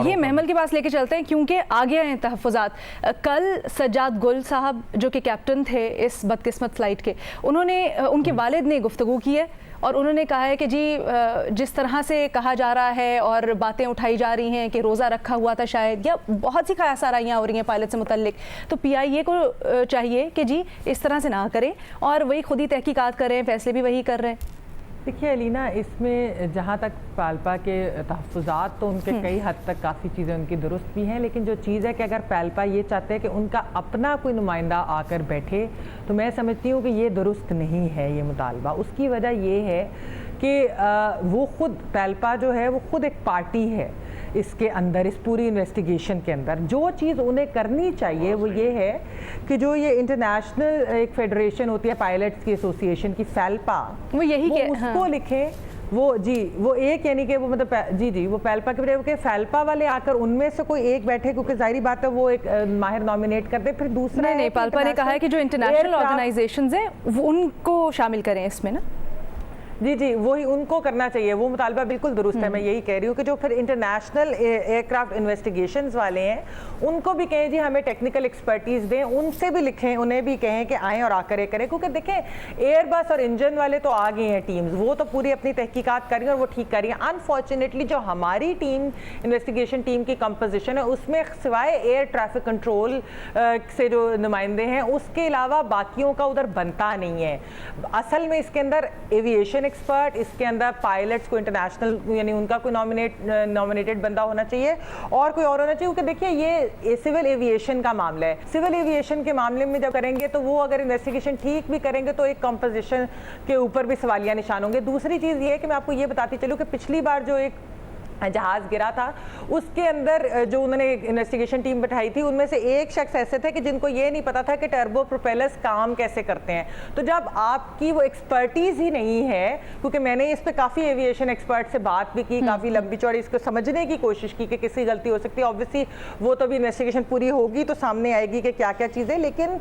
ये महमल के पास लेके चलते हैं क्योंकि आगे हैं तहफ़्फ़ुज़ात। कल सज्जाद गुल साहब जो कि कैप्टन थे इस बदकिस्मत फ़्लाइट के, उनके वालिद ने गुफ्तगू की है और उन्होंने कहा है कि जी जिस तरह से कहा जा रहा है और बातें उठाई जा रही हैं कि रोज़ा रखा हुआ था शायद, या बहुत सी ख़यासाराइयाँ हो रही हैं पायलट से मुतल्लिक, तो PIA को चाहिए कि जी इस तरह से ना करें और वही खुद ही तहकीकात करें, फ़ैसले भी वही कर रहे हैं। देखिए अलीना, इसमें जहाँ तक पैल्पा के तहफ़्फ़ुज़ात तो उनके कई हद तक काफ़ी चीज़ें उनकी दुरुस्त भी हैं, लेकिन जो चीज़ है कि अगर पैल्पा ये चाहते हैं कि उनका अपना कोई नुमाइंदा आकर बैठे, तो मैं समझती हूँ कि ये दुरुस्त नहीं है ये मुतालबा। उसकी वजह ये है कि वो खुद पैल्पा जो है वो खुद एक पार्टी है इसके अंदर, इस पूरी इन्वेस्टिगेशन के अंदर। जो चीज़ उन्हें करनी चाहिए वो ये है कि जो ये इंटरनेशनल एक फेडरेशन होती है पायलट्स की एसोसिएशन की, फैल्पा, वो यही वो उसको हाँ। लिखें वो एक, यानी कि वो मतलब जी वो पैल्पा के बजाय फैल्पा वाले आकर उनमें से कोई एक बैठे, क्योंकि जाहिर बात है वो एक माहिर नॉमिनेट कर दे। फिर दूसरा नहीं, पैल्पा ने कहा है कि जो इंटरनेशनल ऑर्गेनाइजेशंस हैं वो उनको शामिल करें इसमें ना। जी वही उनको करना चाहिए, वो मुतालबा बिल्कुल दुरुस्त है। मैं यही कह रही हूँ कि जो फिर इंटरनेशनल एयरक्राफ्ट इन्वेस्टिगेशंस वाले हैं उनको भी कहें जी हमें टेक्निकल एक्सपर्टीज दें, उनसे भी लिखें, उन्हें भी कहें कि आएँ और आकर ये करें। क्योंकि देखें एयरबस और इंजन वाले तो आ गए हैं टीम्स, वो तो पूरी अपनी तहकीकात कर रही हैं और वो ठीक कर रही हैं। अनफॉर्चुनेटली जो हमारी टीम, इन्वेस्टिगेशन टीम की कंपोजिशन है, उसमें सिवाय एयर ट्रैफिक कंट्रोल से जो नुमाइंदे हैं उसके अलावा बाकियों का उधर बनता नहीं है। असल में इसके अंदर एविएशन एक्सपर्ट, इसके अंदर पायलट्स को इंटरनेशनल यानी उनका कोई नॉमिनेटेड बंदा होना चाहिए और कोई और होना चाहिए। क्योंकि देखिए ये सिविल एविएशन का मामला है। सिविल एविएशन के मामले में जब करेंगे तो वो अगर इन्वेस्टिगेशन ठीक भी करेंगे तो एक कंपोजिशन के ऊपर भी सवालिया निशान होंगे। दूसरी चीज़ ये है कि मैं आपको ये बताती चलूँ कि पिछली बार जो एक जहाज़ गिरा था उसके अंदर जो उन्होंने इन्वेस्टिगेशन टीम बैठाई थी उनमें से एक शख्स ऐसे थे कि जिनको ये नहीं पता था कि टर्बो प्रोपेलर्स काम कैसे करते हैं। तो जब आपकी वो एक्सपर्टीज़ ही नहीं है, क्योंकि मैंने इस पे काफ़ी एविएशन एक्सपर्ट से बात भी की, काफ़ी लंबी चौड़ी इसको समझने की कोशिश की कि किसी गलती हो सकती है। ऑब्वियसली वो तो भी इन्वेस्टिगेशन पूरी होगी तो सामने आएगी कि क्या क्या चीज़ें, लेकिन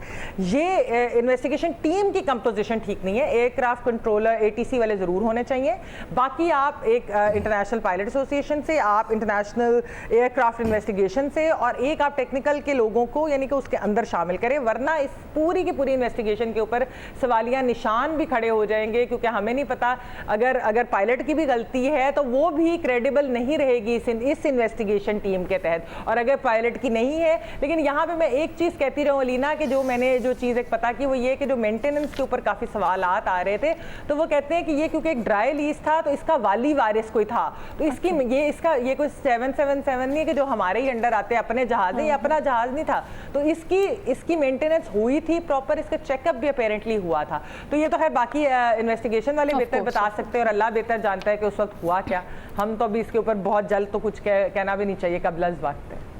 ये इन्वेस्टिगेशन टीम की कंपोजिशन ठीक नहीं है। एयरक्राफ्ट कंट्रोलर ATC वाले ज़रूर होने चाहिए, बाकी आप एक इंटरनेशनल पायलट एसोसिएशन से, आप इंटरनेशनल एयरक्राफ्ट इन्वेस्टिगेशन से, और एक आप टेक्निकल के लोगों को यानी कि उसके अंदर शामिल करें, वरना इस पूरी की पूरी इन्वेस्टिगेशन के ऊपर सवालिया निशान भी खड़े हो जाएंगे। क्योंकि हमें नहीं पता अगर पायलट की भी गलती है तो वो भी क्रेडिबल नहीं रहेगी इस इन्वेस्टिगेशन टीम के तहत, और अगर पायलट की नहीं है। लेकिन यहाँ पे मैं एक चीज़ कहती रहूँ अलीना कि जो मैंने जो चीज़ एक पता की वो ये कि जो मेंटेनेंस के ऊपर काफ़ी सवालात आ रहे थे, तो वो कहते हैं कि ये क्योंकि एक ड्राई लीज था तो इसका वाली वारिस कोई था, तो इसकी ये कोई 777 नहीं है कि जो हमारे ही अंडर आते हैं, अपने जहाज है, ये अपना जहाज नहीं था, तो इसकी मेंटेनेंस हुई थी प्रॉपर, इसका चेकअप भी अपेरेंटली हुआ था। तो ये तो है, बाकी इन्वेस्टिगेशन वाले बेहतर बता सकते हैं और अल्लाह बेहतर जानता है कि उस वक्त हुआ क्या। हम तो अभी इसके ऊपर बहुत जल्द तो कुछ कहना भी नहीं चाहिए, कबल अज़ वक्त है।